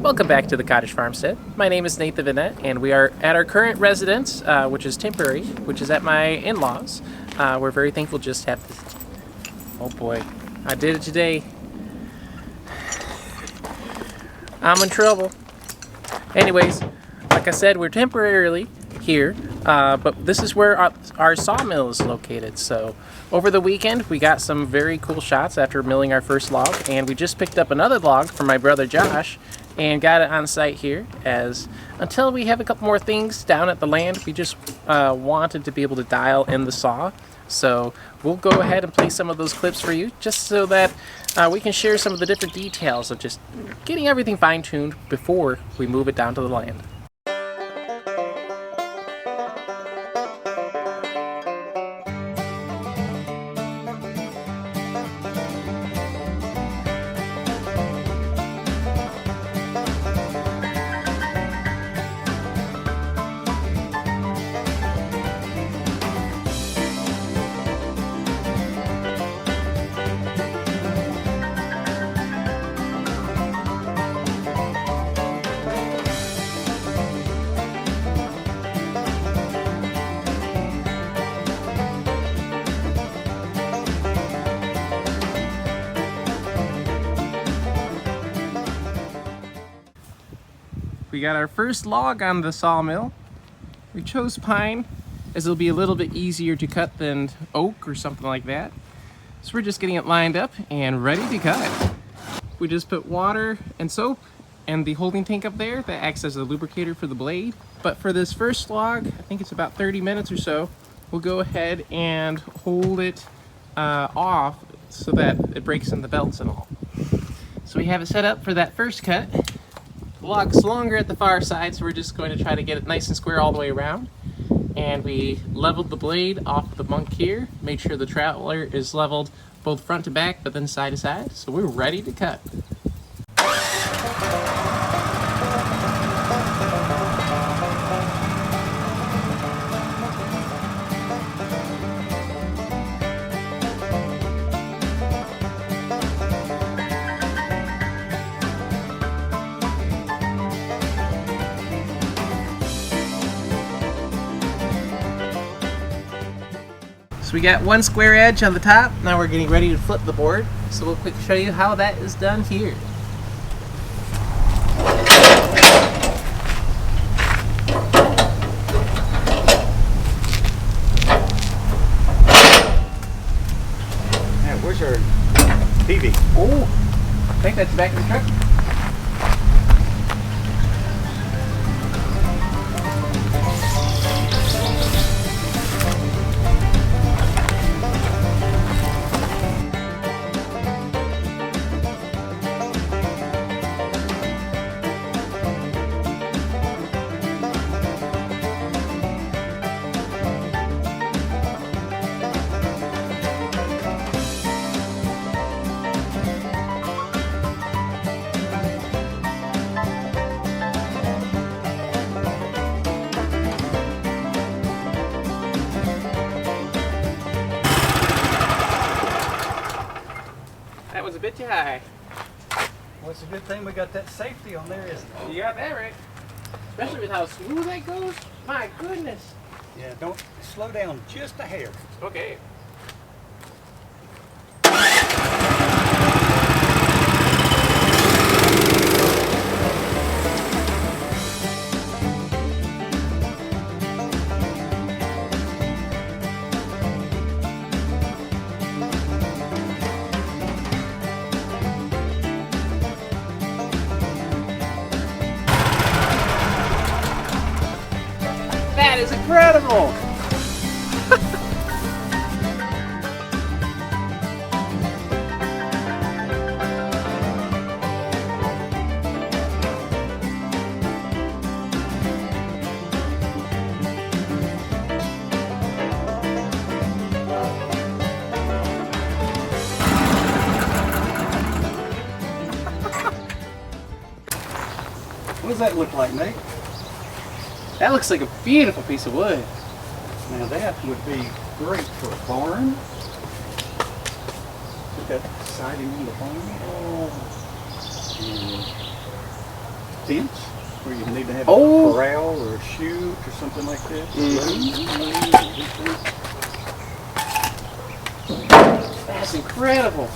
Welcome back to the Cottage Farmstead. My name is Nathan Vanette, and we are at our current residence, which is temporary, which is at my in-laws. We're very thankful just to have this. Oh boy, I did it today. I'm in trouble. Anyways, like I said, we're temporarily here, but this is where our sawmill is located. So over the weekend, we got some very cool shots after milling our first log, and we just picked up another log from my brother Josh and got it on site here, as until we have a couple more things down at the land, we just wanted to be able to dial in the saw. So we'll go ahead and play some of those clips for you, just so that we can share some of the different details of just getting everything fine-tuned before we move it down to the land. We got our first log on the sawmill. We chose pine as it'll be a little bit easier to cut than oak or something like that. So we're just getting it lined up and ready to cut. We just put water and soap and the holding tank up there that acts as a lubricator for the blade. But for this first log, I think it's about 30 minutes or so, we'll go ahead and hold it off so that it breaks in the belts and all. So we have it set up for that first cut. The log's longer at the far side, so we're just going to try to get it nice and square all the way around. And we leveled the blade off the bunk here, made sure the traveler is leveled both front to back, but then side to side. So we're ready to cut. So we got one square edge on the top. Now we're getting ready to flip the board. So we'll quick show you how that is done here. Now, where's our TV? Oh, I think that's back in the truck. That was a bit too high. Well, it's a good thing we got that safety on there, isn't it? You got that right. Especially with how smooth that goes. My goodness. Yeah, don't slow down just a hair. Okay. That is incredible! What does that look like, Nate? That looks like a beautiful piece of wood. Now that would be great for a barn. Put that siding on the barn. Oh. fence where you need to have Oh. a corral or a chute or something like that. That's incredible.